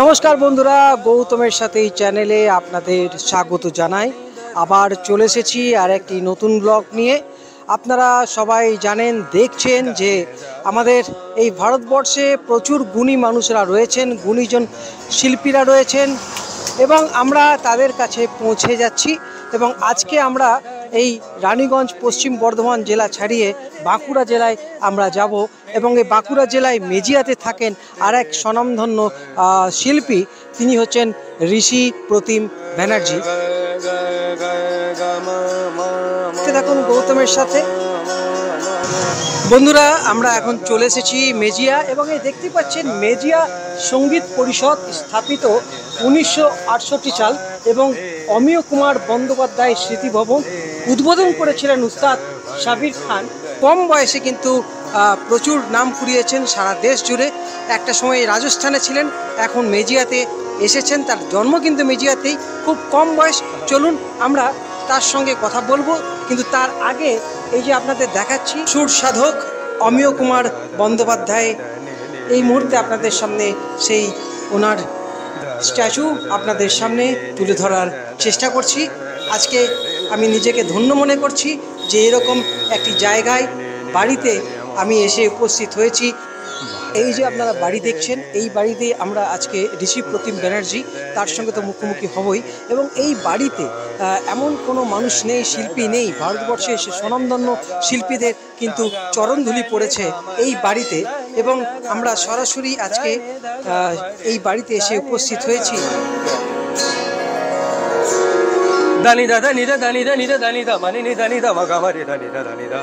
নমস্কার বন্ধুরা, গৌতমের সাথে এই চ্যানেলে আপনাদের স্বাগত জানাই। আবার চলে এসেছি আর একটি নতুন ব্লগ নিয়ে। আপনারা সবাই জানেন, দেখছেন যে আমাদের এই ভারতবর্ষে প্রচুর গুণী মানুষরা রয়েছেন, গুণীজন শিল্পীরা রয়েছেন এবং আমরা তাদের কাছে পৌঁছে যাচ্ছি। এবং আজকে আমরা এই রানীগঞ্জ পশ্চিম বর্ধমান জেলা ছাড়িয়ে বাঁকুড়া জেলায় আমরা যাব এবং এই বাঁকুড়া জেলায় মেজিয়াতে থাকেন আর এক স্বনামধন্য শিল্পী। তিনি হচ্ছেন ঋষি প্রতিম ব্যানার্জি। দেখুন গৌতমের সাথে বন্ধুরা, আমরা এখন চলে এসেছি মেজিয়া এবং এই দেখতে পাচ্ছেন মেজিয়া সঙ্গীত পরিষদ স্থাপিত 1968 সাল এবং অমিয় কুমার বন্দ্যোপাধ্যায় স্মৃতি ভবন উদ্বোধন করেছিলেন উস্তাদ সাবির খান। কম বয়সে কিন্তু প্রচুর নাম কুড়িয়েছেন সারা দেশ জুড়ে। একটা সময় রাজস্থানে ছিলেন, এখন মেজিয়াতে এসেছেন। তার জন্ম কিন্তু মেজিয়াতেই, খুব কম বয়স। চলুন আমরা তার সঙ্গে কথা বলবো, কিন্তু তার আগে এই যে আপনাদের দেখাচ্ছি সুর সাধক অমিয় কুমার বন্দ্যোপাধ্যায়, এই মুহূর্তে আপনাদের সামনে সেই ওনার স্ট্যাচু আপনাদের সামনে তুলে ধরার চেষ্টা করছি। আজকে আমি নিজেকে ধন্য মনে করছি যে এরকম একটি জায়গায়, বাড়িতে আমি এসে উপস্থিত হয়েছি। এই যে আপনারা বাড়ি দেখছেন, এই বাড়িতে আমরা আজকে ঋষি প্রতিম ব্যানার্জি, তার সঙ্গে তো মুখোমুখি হবই। এবং এই বাড়িতে এমন কোনো মানুষ নেই, শিল্পী নেই, ভারতবর্ষে এসে স্বনামধন্য শিল্পীদের কিন্তু চরণধুলি পড়েছে এই বাড়িতে। এবং আমরা সরাসরি আজকে এই বাড়িতে এসে উপস্থিত হয়েছি। দানি দা দানি দা দানি দা নি দা দানি দা মানে নি দানি দা মগা মারি দানি দা দানি দা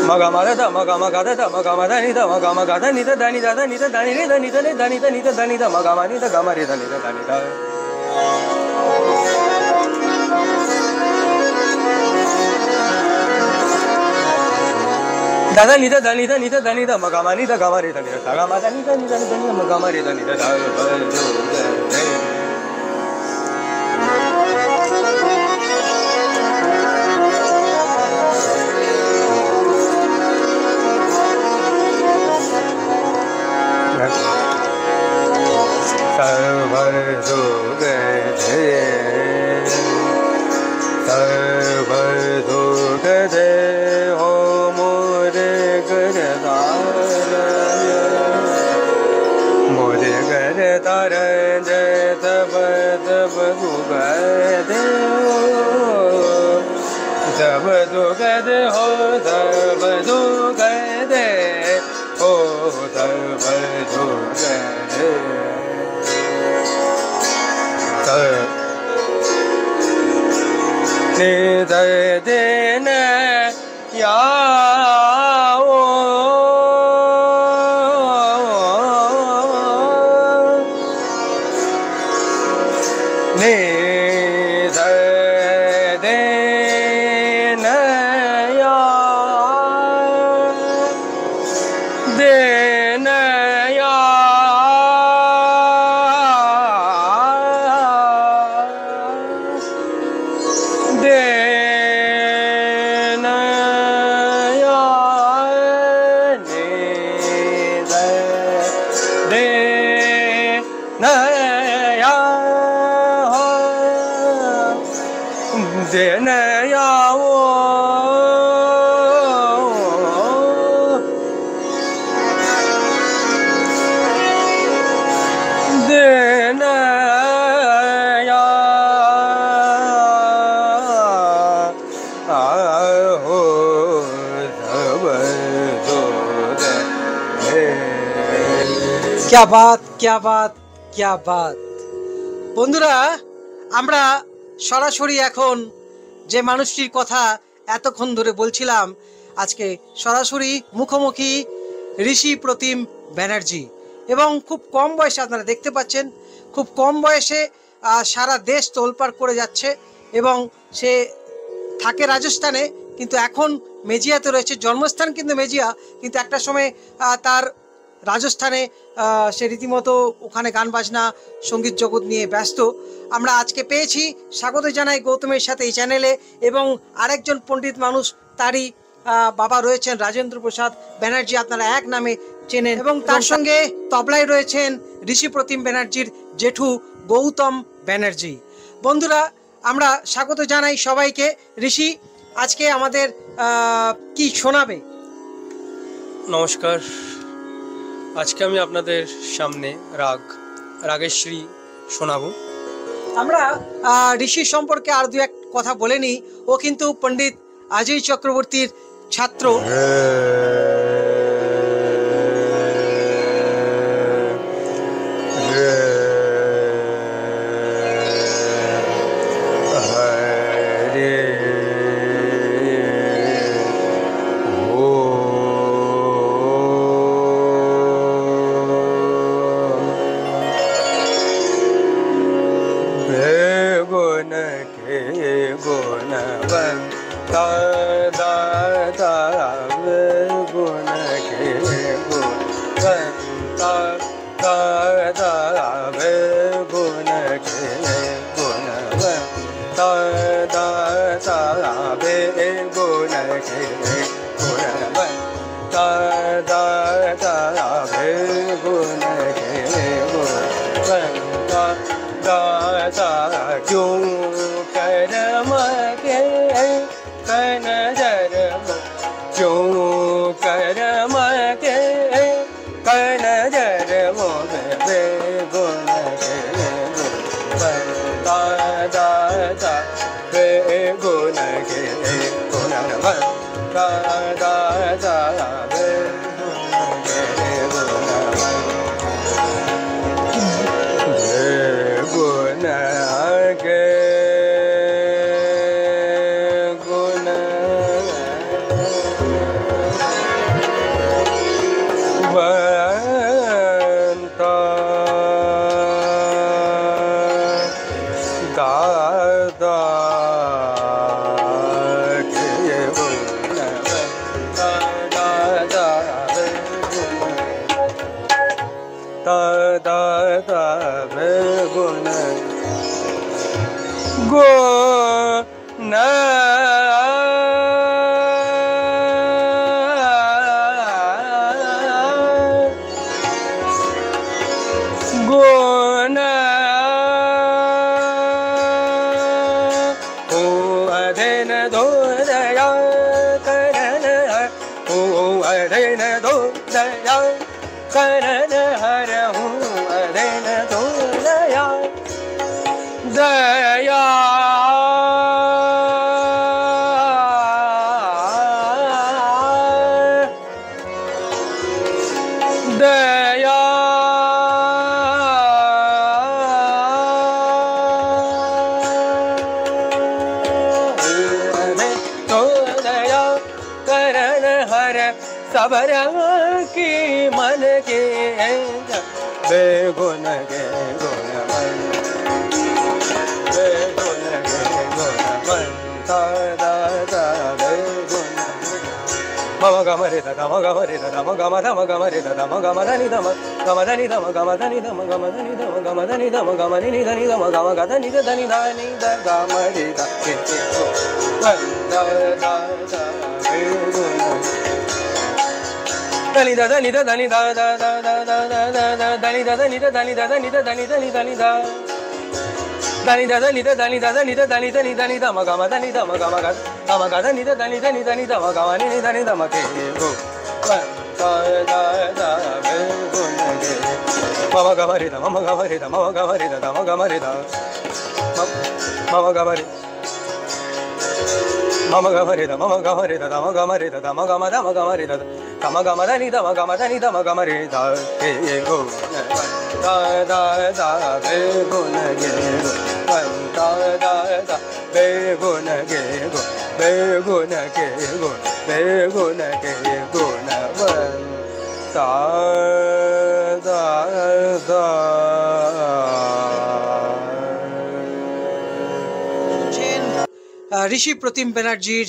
মগা মারা দা মগা মগা দা মগা মারা নি দা মগা মগা দা নি দা দানি দা দানি দা দানি রে দানি দা নি দানি দা নি দা দানি দা মগা মানি দা গা মারি দানি দা দানি দা দাদা নি দা দানি দা নি দা দানি দা মগা মানি দা গা মারি দানি দা গা মা দানি দা নি দানি দানি মগা মারি দানি দা क्या बात, क्या बात, क्या बात। বন্ধুরা, আমরা সরাসরি এখন যে মানুষটির কথা এতক্ষণ ধরে বলছিলাম, আজকে সরাসরি মুখোমুখি ঋষি প্রতিম ব্যানার্জি। এবং খুব কম বয়সে, আপনারা দেখতে পাচ্ছেন, খুব কম বয়সে সারা দেশ তোলপাড় করে যাচ্ছে। এবং সে থাকে রাজস্থানে, কিন্তু এখন মেজিয়াতে রয়েছে। জন্মস্থান কিন্তু মেজিয়া, কিন্তু একটা সময় তার রাজস্থানে সে রীতিমতো ওখানে গান বাজনা সঙ্গীত জগৎ নিয়ে ব্যস্ত। আমরা আজকে পেয়েছি, স্বাগত জানাই গৌতমের সাথে এই চ্যানেলে। এবং আরেকজন পণ্ডিত মানুষ, তারই বাবা রয়েছেন রাজেন্দ্র প্রসাদ ব্যানার্জি, আপনারা এক নামে চেনেন, এবং তার সঙ্গে তবলায় রয়েছেন ঋষি প্রতিম ব্যানার্জির জেঠু গৌতম ব্যানার্জি। বন্ধুরা, আমরা স্বাগত জানাই সবাইকে। ঋষি আজকে আমাদের কি শোনাবে? নমস্কার, আজকে আমি আপনাদের সামনে রাগেশ্রী শোনাবো। আমরা ঋষির সম্পর্কে আর দু এক কথা বলে নিই। ও কিন্তু পণ্ডিত অজয় চক্রবর্তীর ছাত্র। सबर की मन के बेगुन के गुणमन, बेगुन के गुणमन, ता दा दा बेगुन मम गम रे दा मम गम रे दा मम गम धा मम गम रे दा मम गम धा नि धा गम धा नि धा गम धा नि धा गम धा नि धा गम धा नि धा गम नि नि धा नि धा गम गा धा नि धा नि धा नि धा गम रे दा के दा दा दा बेगुन Dani da dani da dani da da da da da da da da dani da dani da dani da dani da dani dani dani da dani da dani da dani da dani da dani dani dani da ma ga ma dani da ma ga dani da dani dani dani da ma ga ma ni dani da ma ke go da da da be go na ge ma ga ma re da ma ga ma re da ma ga ma re da ma ga ma re da ma ga ma re mama ga re da mama ga re da mama ga re da mama ga ma da ma ga re da kama ga ma da ni da ma ga ma da ni da ma ga ma re da ke go da da da be go na ge go da da da be go na ge go be go na ge go be go na ge go na ba da da da ঋষি প্রতিম ব্যানার্জির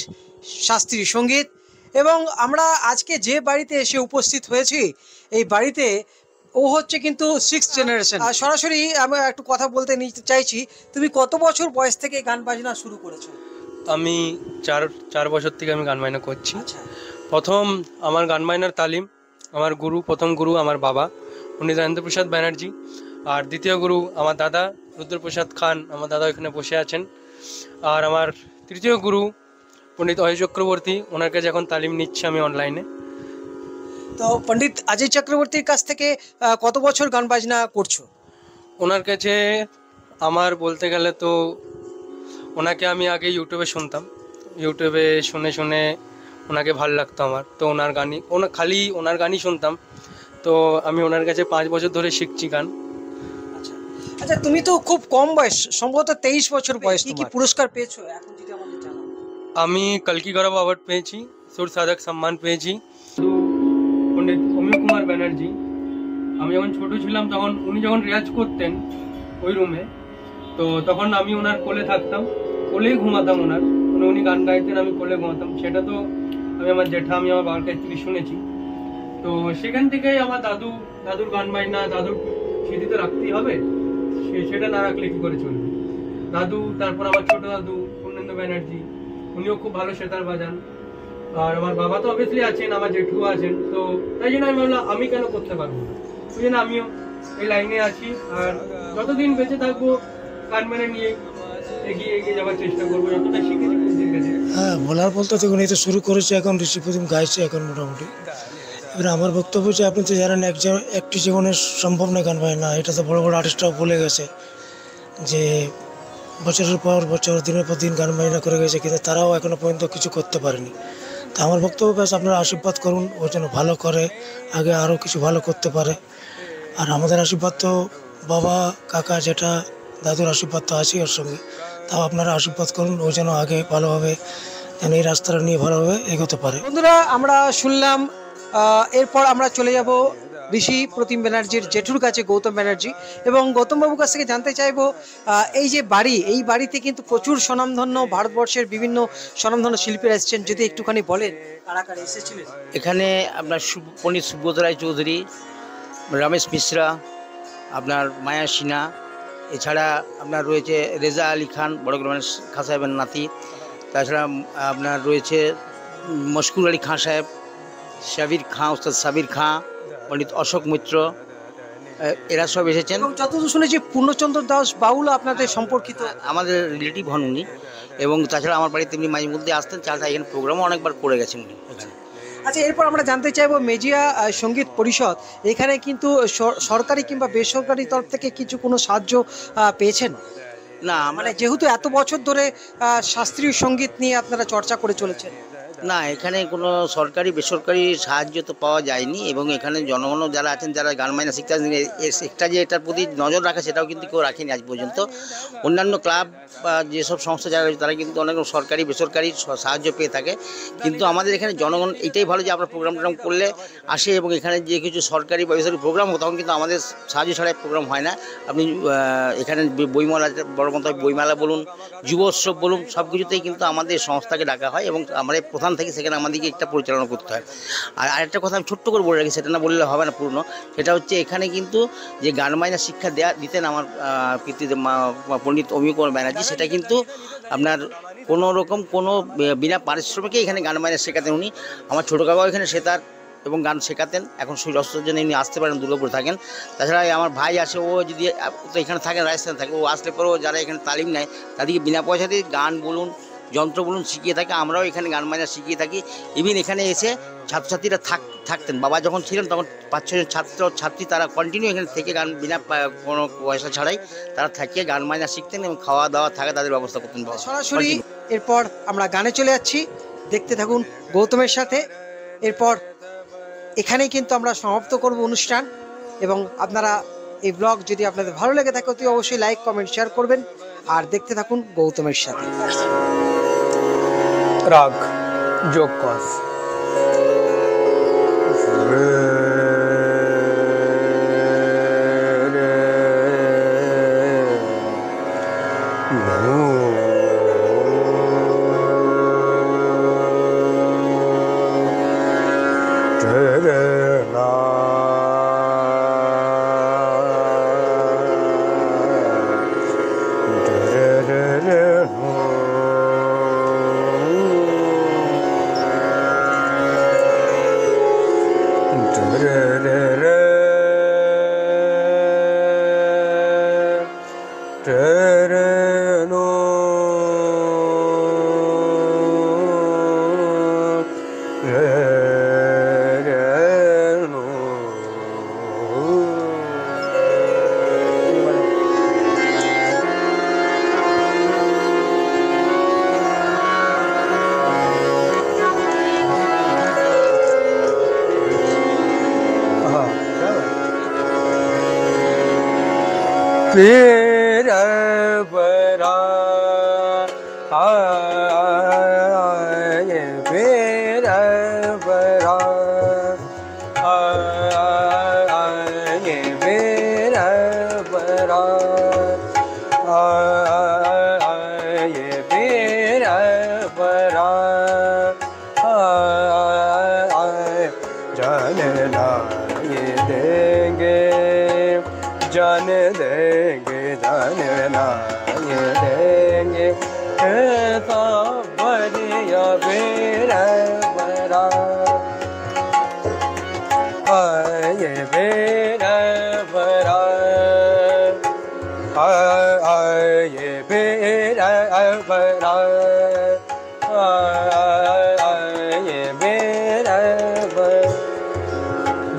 শাস্ত্রীয় সঙ্গীত। এবং আমরা আজকে যে বাড়িতে এসে উপস্থিত হয়েছি, এই বাড়িতে ও হচ্ছে কিন্তু 6th জেনারেশন। সরাসরি আমি একটু কথা বলতে নিতে চাইছি, তুমি কত বছর বয়স থেকে গান বাজনা শুরু করেছো? আমি চার চার বছর থেকে আমি গান বাজনা করছি। আচ্ছা প্রথম আমার গান বাজনার তালিম আমার প্রথম গুরু আমার বাবা উনি জয়ন্তপ্রসাদ ব্যানার্জি, আর দ্বিতীয় গুরু আমার দাদা রুদ্রপ্রসাদ খান, আমার দাদা এখানে বসে আছেন। আর আমার তৃতীয় গুরু পণ্ডিত অজয় চক্রবর্তী, ওনার কাছে এখন তালিম নিচ্ছি আমি অনলাইনে। তো পণ্ডিত অজয় চক্রবর্তীর কাছ থেকে কত বছর গান বাজনা করছো? ওনার কাছে আমার বলতে গেলে তো ওনাকে আমি আগে ইউটিউবে শুনতাম, ইউটিউবে শুনে শুনে ওনাকে ভালো লাগতো আমার, তো ওনার গানই খালি ওনার গানই শুনতাম। তো আমি ওনার কাছে 5 বছর ধরে শিখছি গান। আচ্ছা আচ্ছা, তুমি তো খুব কম বয়স, সম্ভবত 23 বছর বয়স, কি কি পুরস্কার পেয়েছো এখন যদি আমাদের জানাও? আমি কলকি গৌরব অ্যাওয়ার্ড পেয়েছি, সুর সাধক সম্মান পেয়েছি। পণ্ডিত অমিয় কুমার ব্যানার্জি, আমি যখন ছোট ছিলাম তখন উনি যখন রেয়াজ করতেন ওই রুমে, তো তখন আমি ওনার কোলে থাকতাম, কোলেই ঘুমাতাম ওনার, উনি গান গাইতেন আমি কোলে ঘুমাতাম। সেটা তো আমি আমার বাবার কাছ থেকে শুনেছি। তো সেখান থেকেই আমার দাদুর গান বাজনা, দাদুর স্মৃতি তো রাখতেই হবে, সেটা না রাখলে কি করে চলবে। দাদু, তারপর আমার ছোট দাদু পূর্ণেন্দু ব্যানার্জি, উনিও খুব ভালো সেতার বাজান। আর আমার বাবা তো অবভিয়াসলি আছেন, আমার জেঠু আছেন, তো তাই জন্য আমি ভাবলাম আমি কেন করতে পারবো না, ওই জন্য আমিও এই লাইনে আছি। আর যতদিন বেঁচে থাকবো গান মানে নিয়ে এগিয়ে এগিয়ে যাওয়ার চেষ্টা করবো, যতটা শিখেছি খুঁজে গেছে। হ্যাঁ, বলার বলতে দেখুন এই তো শুরু করেছে, এখন ঋষি প্রতিম গাইছে এখন মোটামুটি। এবার আমার বক্তব্য হচ্ছে, আপনি তো জানেন একটি জীবনে সম্ভব নয় গান বাজনা, এটা তো বড় বড় আর্টিস্টরাও বলে গেছে যে বছরের পর বছর দিনের পর দিন গান বাজনা করে গেছে, কিন্তু তারাও এখনো পর্যন্ত কিছু করতে পারেনি। তা আমার বক্তব্য ব্যাস আপনারা আশীর্বাদ করুন, ও যেন ভালো করে, আগে আরও কিছু ভালো করতে পারে। আর আমাদের আশীর্বাদ তো বাবা, কাকা, জেঠা, দাদুর আশীর্বাদ তো আছেই ওর সঙ্গে। তাও আপনারা আশীর্বাদ করুন, ও যেন আগে ভালোভাবে যেন এই রাস্তাটা নিয়ে ভালোভাবে এগোতে পারে। বন্ধুরা, আমরা শুনলাম, এরপর আমরা চলে যাব ঋষি প্রতিম ব্যানার্জির জেঠুর কাছে, গৌতম ব্যানার্জি, এবং গৌতম বাবুর কাছ থেকে জানতে চাইবো এই যে বাড়ি, এই বাড়িতে কিন্তু প্রচুর স্বনামধন্য ভারতবর্ষের বিভিন্ন স্বনামধন্য শিল্পীরা এসেছেন, যদি একটুখানি বলেন কারা কারা এসেছিলেন। এখানে আপনার পণ্ডিত সুব্রত রায় চৌধুরী, রমেশ মিশ্রা, আপনার মায়া সিনহা, এছাড়া আপনার রয়েছে রেজা আলী খান, বড় রমেশ খাঁ সাহেবের নাতি, তাছাড়া আপনার রয়েছে মশকুর আলী খাঁ সাহেব, সাবির খাঁ, ওস্তাদ সাবির খাঁ, পণ্ডিত অশোক মিত্র, এরা সব এসেছেন। এবং যতদূর শুনেছি পূর্ণচন্দ্র দাস বাউল আপনাদের সম্পর্কিত, আমাদের রিলেটিভ হন উনি, এবং তাছাড়া আমার বাড়িতে এমনি মাঝে মধ্যে আসতেন, তাছাড়া এখানে প্রোগ্রামও অনেকবার করে গেছেন উনি এখানে। আচ্ছা, এরপর আমরা জানতে চাইবো মেজিয়া সঙ্গীত পরিষদ, এখানে কিন্তু সরকারি কিংবা বেসরকারি তরফ থেকে কিছু কোনো সাহায্য পেয়েছেন? না, মানে যেহেতু এত বছর ধরে শাস্ত্রীয় সঙ্গীত নিয়ে আপনারা চর্চা করে চলেছেন। না, এখানে কোনো সরকারি বেসরকারি সাহায্য তো পাওয়া যায়নি, এবং এখানে জনগণও যারা আছেন, যারা গান বাজনা শিখতে আছেন, একটা যে এটার প্রতি নজর রাখে সেটাও কিন্তু কেউ রাখেনি আজ পর্যন্ত। অন্যান্য ক্লাব বা যেসব সংস্থা যারা রয়েছে তারা কিন্তু অনেক সরকারি বেসরকারি সাহায্য পেয়ে থাকে, কিন্তু আমাদের এখানে জনগণ এইটাই ভালো যে আমরা প্রোগ্রাম করলে আসে, এবং এখানে যে কিছু সরকারি বা বেসরকারি প্রোগ্রাম হয় তখন কিন্তু আমাদের সাহায্য ছাড়াই প্রোগ্রাম হয় না। আপনি এখানে বইমেলা, বড় মতো বইমেলা বলুন, যুব উৎসব বলুন, সব কিছুতেই কিন্তু আমাদের সংস্থাকে ডাকা হয়, এবং আমাদের প্রধান থেকে সেখানে আমাদেরকে একটা পরিচালনা করতে হয়। আর আরেকটা কথা আমি ছোট্ট করে বলে রাখি, সেটা না বললে হবে না পূর্ণ, সেটা হচ্ছে এখানে কিন্তু যে গান বাজনা শিক্ষা দিতেন আমার পণ্ডিত অমিয় কুমার ব্যানার্জি, সেটা কিন্তু আপনার কোনো রকম কোনো বিনা পারিশ্রমিকে এখানে গান বাজনা শেখাতেন উনি। আমার ছোটো কাকাও এখানে সেতার এবং গান শেখাতেন, এখন সেই অস্ত্রের জন্য উনি আসতে পারেন, দুর্গাপুরে থাকেন। তাছাড়া আমার ভাই আসে, ও যদি তো এখানে থাকেন, রাজস্থানে থাকে, ও আসলে পরেও যারা এখানে তালিম নেয় তাদেরকে বিনা পয়সাতেই গান বলুন, যন্ত্র বলুন শিখিয়ে থাকে। আমরাও এখানে গান বাজনা শিখিয়ে থাকি। ইভিন এখানে এসে ছাত্রছাত্রীরা থাকতেন, বাবা যখন ছিলেন তখন 5-6 জন ছাত্রী তারা কন্টিনিউ এখানে থেকে গান বিনা কোনো পয়সা ছাড়াই তারা থাকিয়ে গান বাজনা শিখতেন, এবং খাওয়া দাওয়া থাকা তাদের ব্যবস্থা করতেন সরাসরি। এরপর আমরা গানে চলে যাচ্ছি, দেখতে থাকুন গৌতমের সাথে। এরপর এখানেই কিন্তু আমরা সমাপ্ত করব অনুষ্ঠান, এবং আপনারা এই ব্লগ যদি আপনাদের ভালো লেগে থাকে অতি অবশ্যই লাইক, কমেন্ট, শেয়ার করবেন, আর দেখতে থাকুন গৌতমের সাথে। রাগ যোগ কস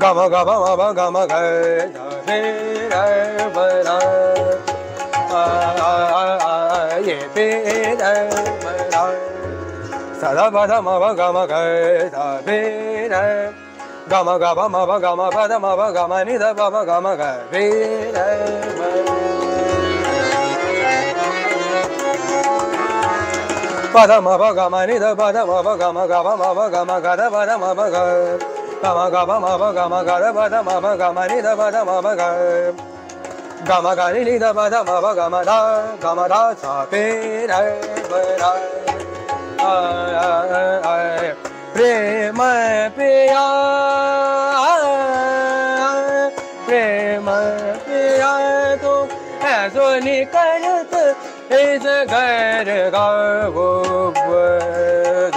Gama gama gama gama ga da be ra ba ra ye be ra ba ra sa da ba da ma ba gama ga da be ra gama gama ma ba gama ba da ma ba gama ni da ba ba gama ga be ra ba ba da ma ba gama ni da ba da ma ba gama ga ba ma ba gama ga da ba da ma ba ga gama gama ma ba gama ga da ba da ma ba gama ni da ba da ma ba ga gama ga ni da ba da ma ba gama da sa pe ra ba ra prema piya to aisa nikat is ghar ga wo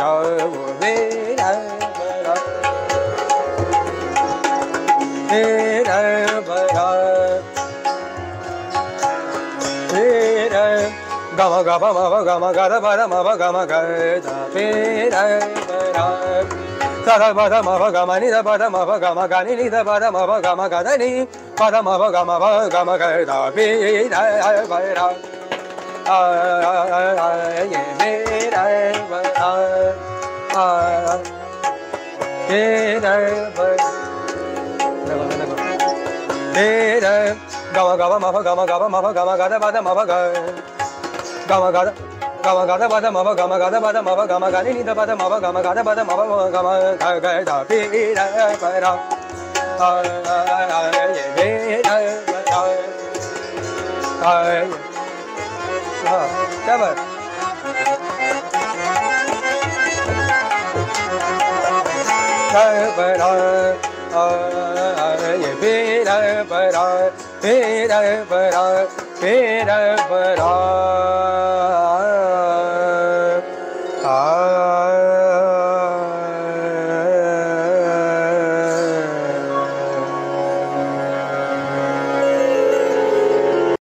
jao ve ra gama gama ma ba gama ga da ba da ma ba gama ga da pe ra ba ra sa da ba da ma ba gama ni da ba da ma ba gama ga ni da ba da ma ba gama ga da ni ba da ma ba gama ga da pe ra ba ra ye pe ra ba gama gama ma ba gama ga da ba da ma ba ga gama ga da ba da ma ba gama ga da ba da ma ba gama ga ni da ba da ma ba gama ga da ba da ma ba gama ga da pe ra ba ra ye pe ra ba ra क्या बात ये पेरा बरा